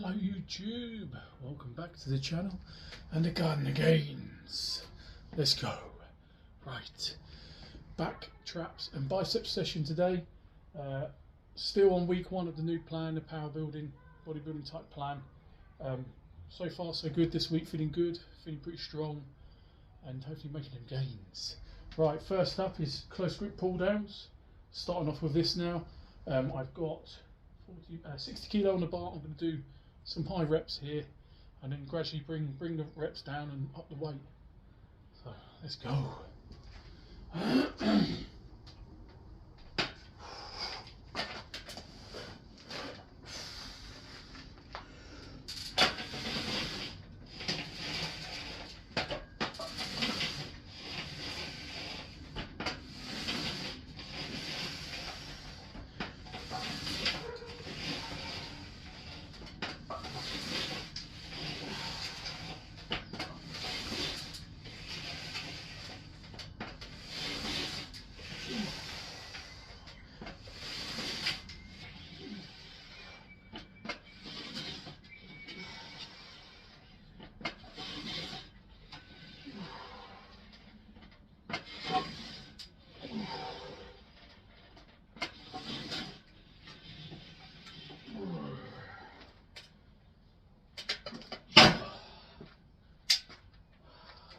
Hello YouTube, welcome back to the channel and the garden gains. Let's go. Right, back traps and biceps session today. Still on week one of the new plan, the power building, bodybuilding type plan. So far so good this week, feeling good, feeling pretty strong and hopefully making them gains. Right, first up is close grip pull downs. Starting off with this now. I've got 60 kilo on the bar. I'm going to do some high reps here and then gradually bring the reps down and up the weight. So let's go.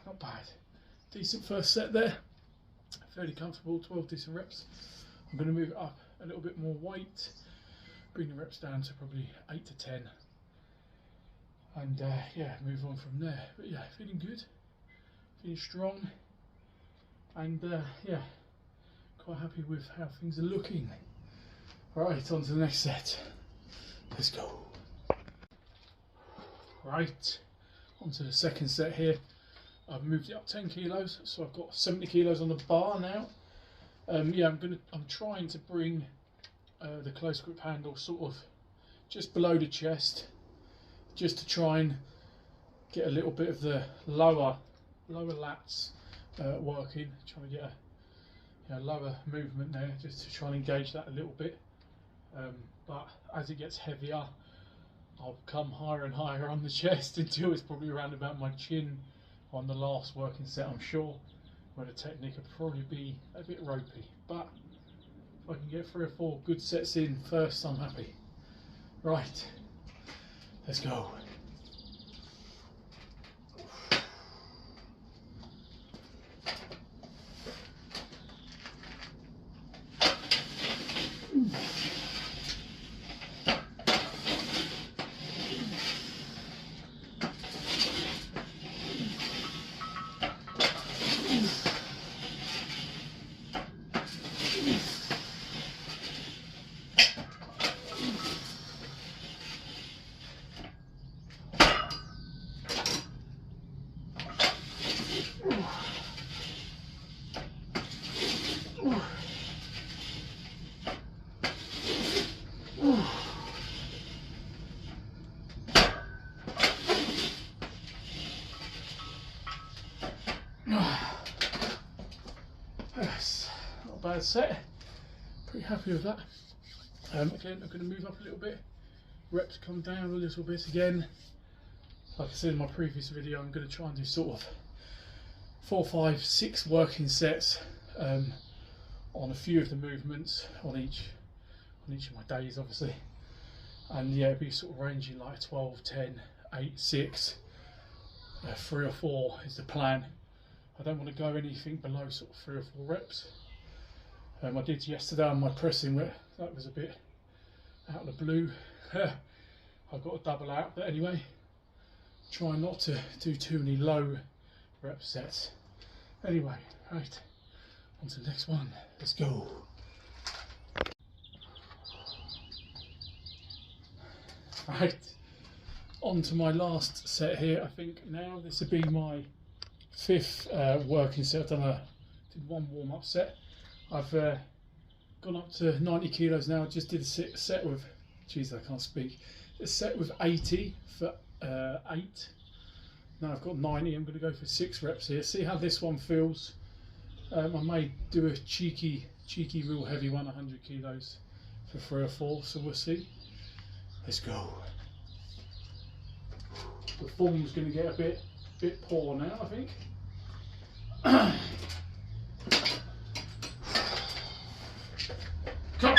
Not bad. Decent first set there. Fairly comfortable, 12 decent reps. I'm going to move it up a little bit more weight. Bring the reps down to probably 8 to 10. And yeah, move on from there. But yeah, feeling good. Feeling strong. And yeah, quite happy with how things are looking. Right, on to the next set. Let's go. Right, on to the second set here. I've moved it up 10 kilos, so I've got 70 kilos on the bar now. Yeah, I'm trying to bring the close grip handle sort of just below the chest, just to try and get a little bit of the lower lats working. Trying to get a lower movement there, just to try and engage that a little bit. But as it gets heavier, I'll come higher and higher on the chest until it's probably around about my chin on the last working set, I'm sure, where the technique will probably be a bit ropey. But if I can get 3 or 4 good sets in first, I'm happy. Right, let's go. Yes, not a bad set. Pretty happy with that. Again, I'm going to move up a little bit. Reps come down a little bit again. Like I said in my previous video, I'm going to try and do sort of 4, 5, 6 working sets on a few of the movements on each of my days, obviously. And yeah, it'd be sort of ranging like 12, 10, 8, 6, 3 or 4 is the plan. I don't want to go anything below sort of 3 or 4 reps. I did yesterday on my pressing, that was a bit out of the blue. I've got to double out, but anyway, try not to do too many low rep sets. Anyway, right, on to the next one. Let's go. Right, on to my last set here. I think now this will be my 5th working set. Did 1 warm-up set. I've gone up to 90 kilos now. I just did a set with, geez, I can't speak. A set with 80 for 8. Now I've got 90. I'm going to go for 6 reps here. See how this one feels. I may do a cheeky real heavy one, 100 kilos for 3 or 4. So we'll see. Let's go. the form's going to get a bit poor now, I think. Come.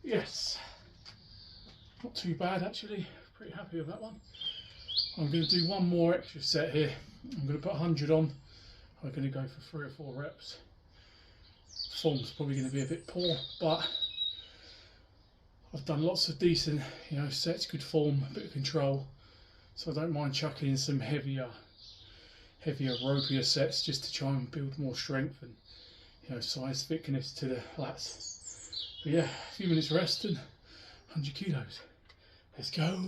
Yes, not too bad actually, pretty happy with that one. I'm going to do one more extra set here. I'm going to put 100 on. I'm going to go for 3 or 4 reps. Form's probably going to be a bit poor, but I've done lots of decent, sets, good form, a bit of control. So I don't mind chucking in some heavier, ropier sets just to try and build more strength and size, thickness to the lats. But yeah, a few minutes rest and 100 kilos. Let's go.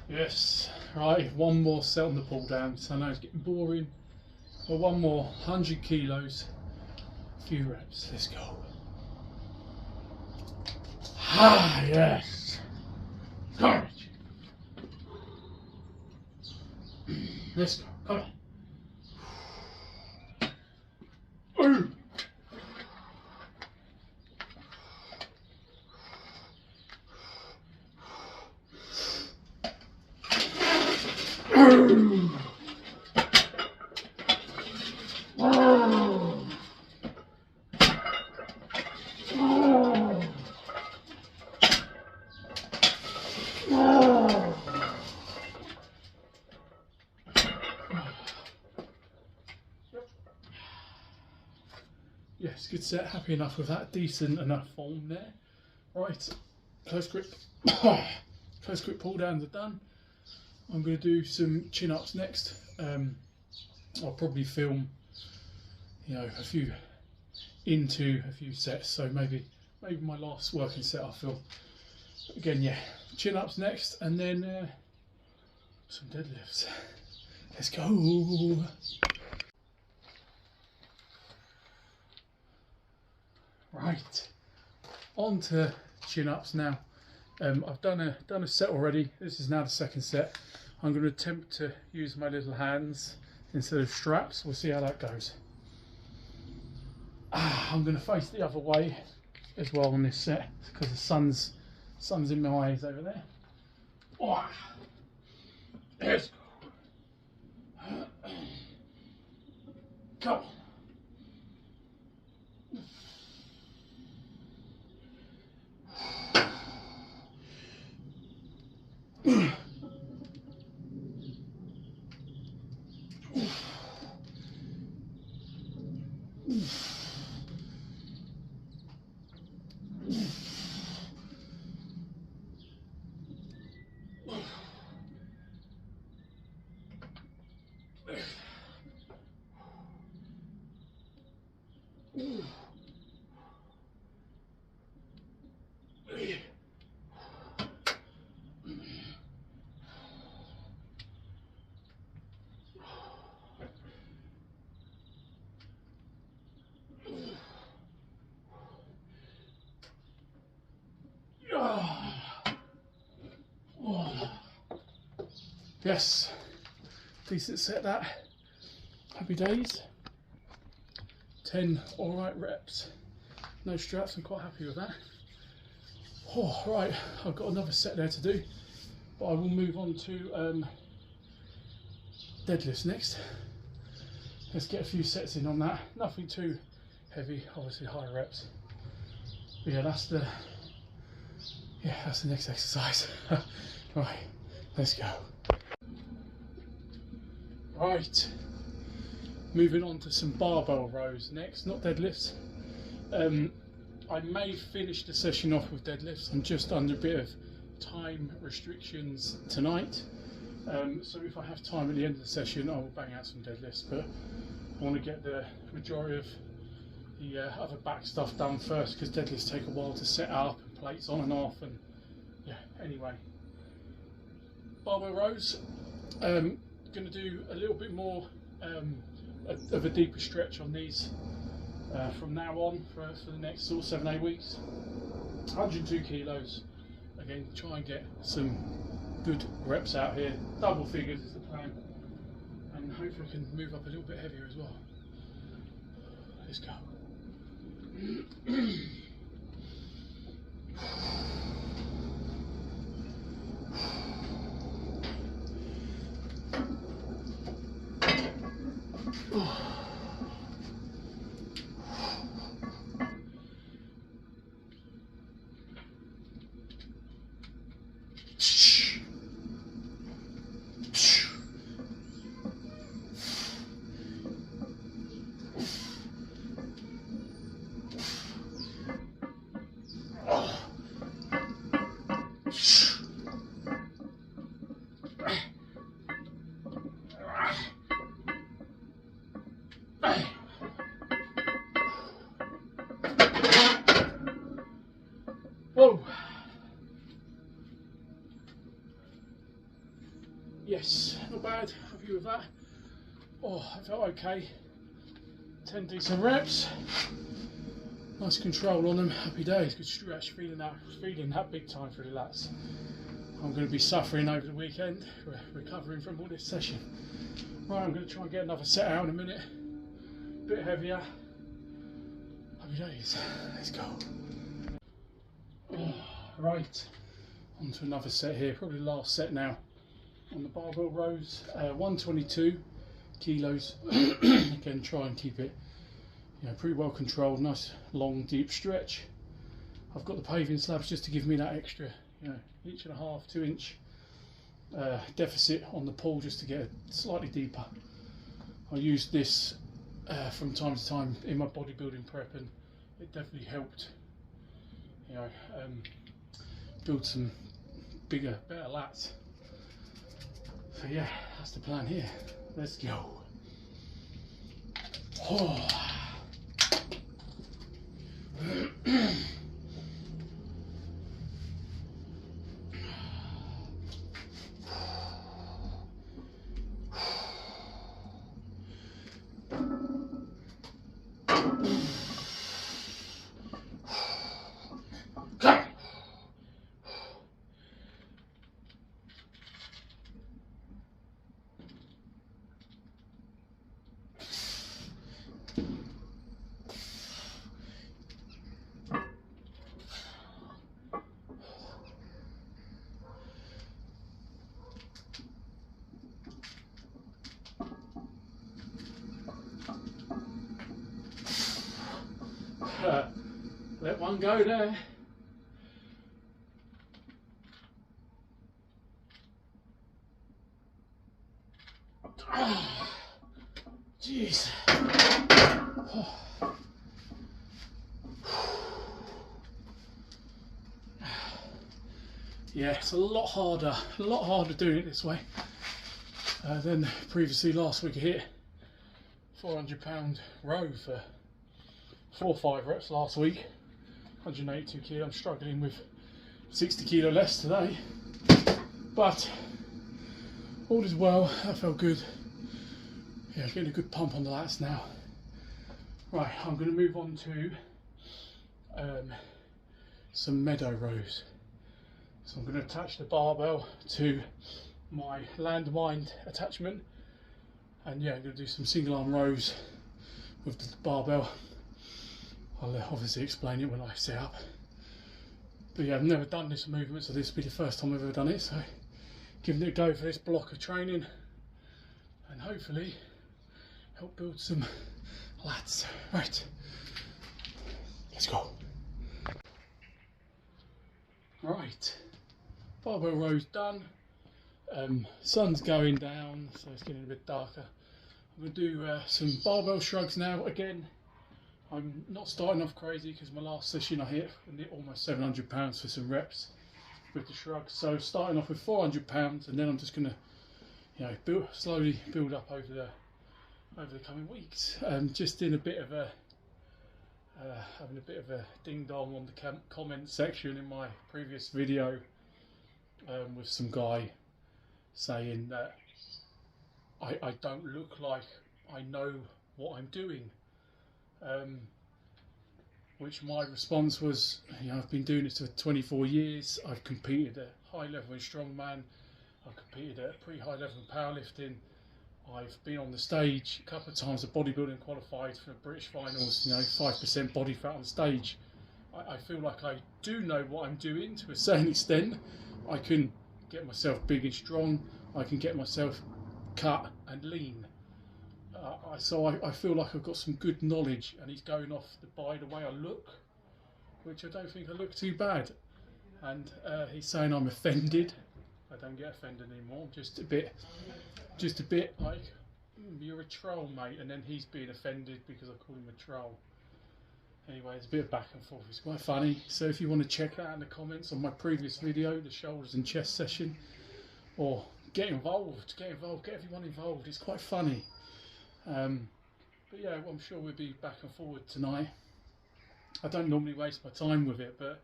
Yes, right, one more set on the pull down. So I know it's getting boring. But one more, 100 kilos, a few reps. Let's go. Ah, yes. Courage. Let's go. Come on. Yes, good set, happy enough with that, decent enough form there. Right, close grip pull downs are done. I'm going to do some chin ups next. I'll probably film, a few sets, so maybe my last working set I'll film. But again, yeah, chin ups next, and then some deadlifts. Let's go. Right, on to chin ups now. I've done a set already. This is now the second set. I'm going to attempt to use my little hands instead of straps. We'll see how that goes. I'm going to face the other way as well on this set because the sun's in my eyes over there. Oh, let's go. Come on. Yes, decent set that. Happy days. 10 alright reps. No straps, I'm quite happy with that. Oh, right, I've got another set there to do, but I will move on to deadlifts next. Let's get a few sets in on that. Nothing too heavy, obviously high reps. But yeah, that's the next exercise. Right, let's go. Right, moving on to some barbell rows next, not deadlifts. I may finish the session off with deadlifts. I'm just under a bit of time restrictions tonight. So if I have time at the end of the session, I will bang out some deadlifts, but I want to get the majority of the other back stuff done first because deadlifts take a while to set up, and plates on and off, and yeah, anyway, barbell rows. Going to do a little bit more of a deeper stretch on these from now on for the next sort of 7-8 weeks. 102 kilos. Again, try and get some good reps out here. Double figures is the plan, and hopefully I can move up a little bit heavier as well. Let's go. Whoa. Yes, not bad. Happy with that. Oh, I felt okay. 10 decent reps. Nice control on them. Happy days. Good stretch. Feeling that big time for the lats. I'm going to be suffering over the weekend, recovering from all this session. Right, I'm going to try and get another set out in a minute. A bit heavier. Happy days. Let's go. Right, on to another set here, probably the last set now on the barbell rows. 122 kilos. Again, try and keep it, pretty well controlled. Nice long deep stretch. I've got the paving slabs just to give me that extra, 1.5 to 2 inch deficit on the pull, just to get it slightly deeper. I used this from time to time in my bodybuilding prep, and it definitely helped. Build some bigger, better lats. So yeah, that's the plan here. Let's go. Oh. Let one go there. Oh, jeez. Oh. Yeah, it's a lot harder doing it this way than previously. Last week I hit 400-pound row for 4 or 5 reps last week. 182 kilo. I'm struggling with 60 kilo less today, but all is well. That felt good. Yeah, getting a good pump on the lats now. Right, I'm going to move on to some Meadow rows. So I'm going to attach the barbell to my landmine attachment, and yeah, I'm going to do some single arm rows with the barbell. I'll obviously explain it when I set up. But yeah, I've never done this movement, so this will be the first time I've ever done it. So giving it a go for this block of training, and hopefully help build some lats. Right, let's go. Right, barbell rows done. Sun's going down, so it's getting a bit darker. I'm going to do some barbell shrugs now. Again, I'm not starting off crazy because my last session I hit almost 700 pounds for some reps with the shrugs. So starting off with 400 pounds, and then I'm just going to, slowly build up over the coming weeks. Just in a bit of a having a bit of a ding dong on the comment section in my previous video. with some guy saying that I don't look like I know what I'm doing, which my response was, you know, I've been doing this for 24 years, I've competed at high level in strongman, I've competed at pretty high level in powerlifting, I've been on the stage a couple of times at bodybuilding, qualified for British finals, you know, 5% body fat on stage. I feel like I do know what I'm doing to a certain extent. I can get myself big and strong, I can get myself cut and lean. So I feel like I've got some good knowledge, and he's going off by the way I look, which I don't think I look too bad. And he's saying I'm offended. I don't get offended anymore. I'm just a bit like, you're a troll, mate. And then he's being offended because I call him a troll. Anyway, it's a bit of back and forth. It's quite funny. So if you want to check that out in the comments on my previous video, the shoulders and chest session, or get involved, get everyone involved. It's quite funny. But yeah, I'm sure we'll be back and forward tonight. I don't normally waste my time with it, but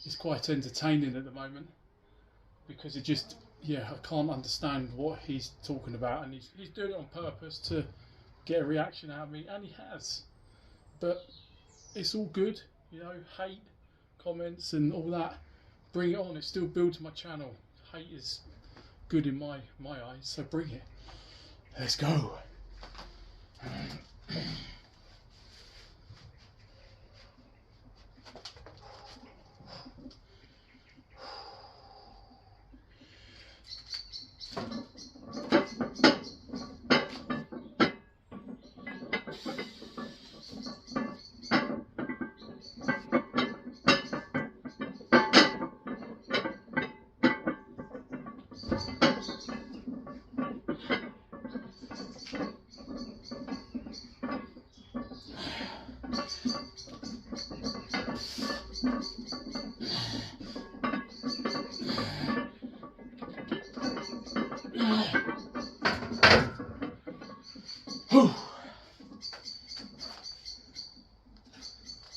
it's quite entertaining at the moment, because it just, yeah, I can't understand what he's talking about, and he's doing it on purpose to get a reaction out of me, and he has. But it's all good, you know, hate, comments and all that, bring it on. It still builds my channel. Hate is good in my eyes, so bring it. Let's go.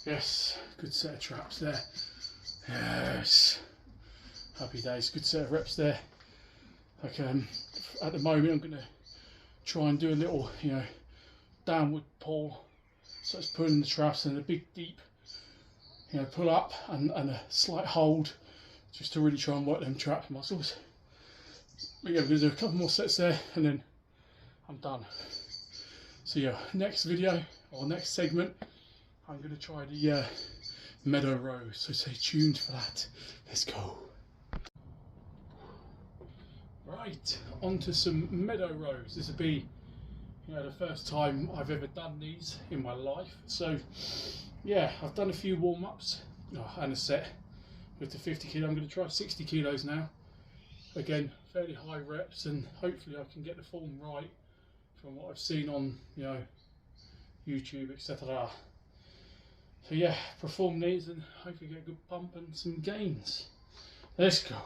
Yes, good set of traps there. Yes, happy days. Good set of reps there. Like at the moment, I'm gonna try and do a little, you know, downward pull. So it's pulling the traps, and a big deep, you know, pull up and a slight hold, just to really try and work them trap muscles. But yeah, we're gonna do a couple more sets there, and then I'm done. So yeah, next video or next segment, I'm going to try the Meadow row, so stay tuned for that. Let's go. Right, on to some Meadow rows. This will be, you know, the first time I've ever done these in my life. So yeah, I've done a few warm-ups and a set with the 50 kilo. I'm going to try 60 kilos now. Again, fairly high reps, and hopefully I can get the form right from what I've seen on, you know, YouTube, etc. So yeah, perform these and hopefully get a good pump and some gains. Let's go.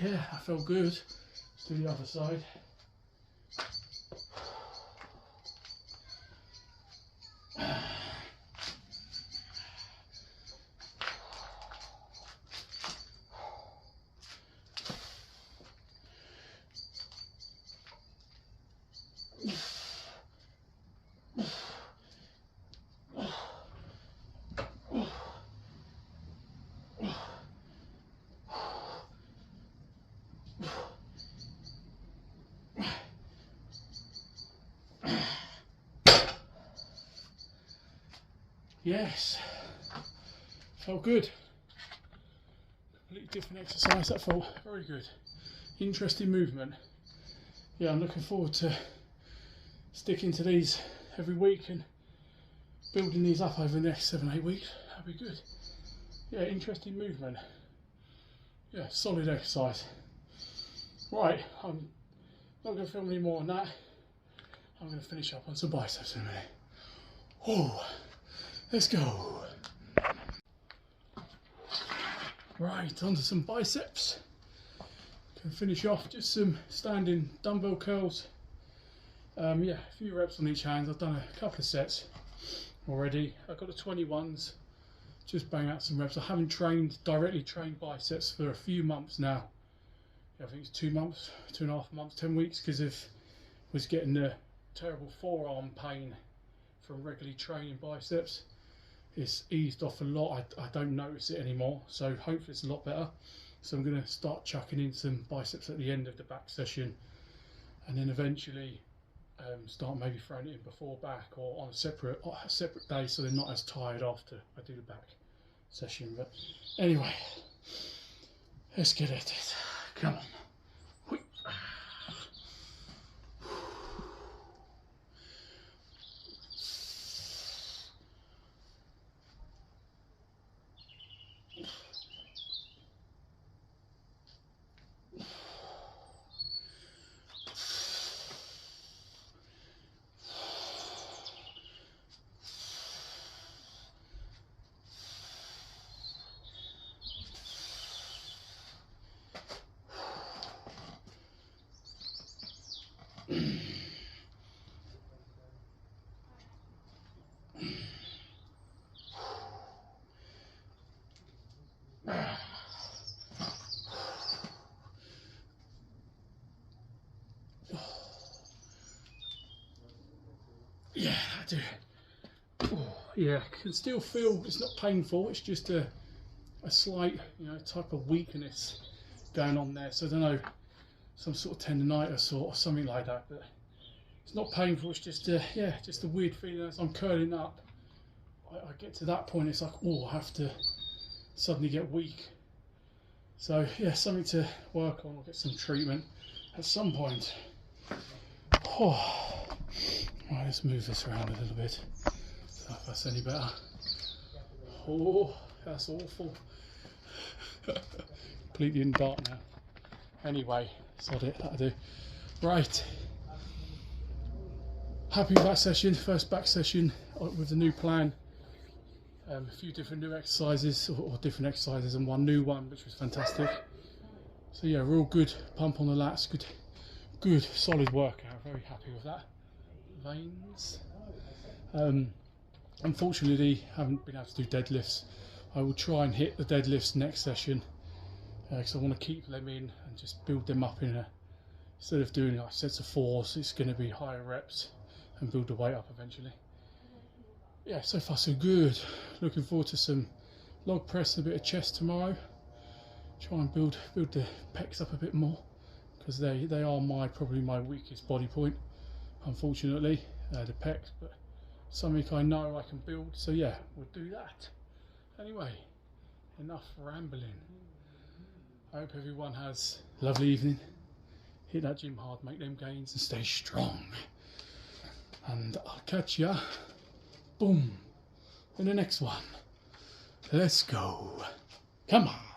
Yeah, I felt good. Let's do the other side. Yes, felt good. Completely different exercise. That felt very good. Interesting movement. Yeah, I'm looking forward to sticking to these every week and building these up over the next 7-8 weeks. That'd be good. Yeah, interesting movement. yeah, solid exercise. Right, I'm not going to film any more on that. I'm going to finish up on some biceps in a minute. Oh, let's go. Right, onto some biceps. Can finish off just some standing dumbbell curls. Yeah, a few reps on each hand. I've done a couple of sets already. I've got the 21s. Just bang out some reps. I haven't directly trained biceps for a few months now. I think it's 2 months, 2.5 months, 10 weeks, because I was getting the terrible forearm pain from regularly training biceps. It's eased off a lot. I don't notice it anymore, so hopefully it's a lot better. So I'm going to start chucking in some biceps at the end of the back session, and then eventually start maybe throwing it in before back or on a separate day, so they're not as tired after I do the back session. But anyway, let's get at it. Come on. Yeah, I do. Oh, yeah, I can still feel it's not painful. It's just a slight, type of weakness going on there. So I don't know, some sort of tendonitis or something like that. But it's not painful. It's just just a weird feeling as I'm curling up. I get to that point. It's like, oh, I have to suddenly get weak. So yeah, something to work on or get some treatment at some point. Oh. Right, let's move this around a little bit. So if that's any better. Oh, that's awful. Completely in dark now. Anyway, sod it, that'll do. Right. Happy with that session, first back session with the new plan. A few different new exercises, or different exercises, and one new one, which was fantastic. So yeah, real good pump on the lats, good solid workout, very happy with that. Veins. Unfortunately, haven't been able to do deadlifts. I will try and hit the deadlifts next session because I want to keep them in and just build them up instead of doing like sets of 4s, it's going to be higher reps and build the weight up eventually. Yeah, so far so good. Looking forward to some log press and a bit of chest tomorrow. Try and build the pecs up a bit more, because they are probably my weakest body point, unfortunately, the pecs, but something I know I can build. So yeah, we'll do that. Anyway, enough rambling. I hope everyone has a lovely evening. Hit that gym hard, make them gains, and stay strong. And I'll catch ya, boom, in the next one. Let's go. Come on.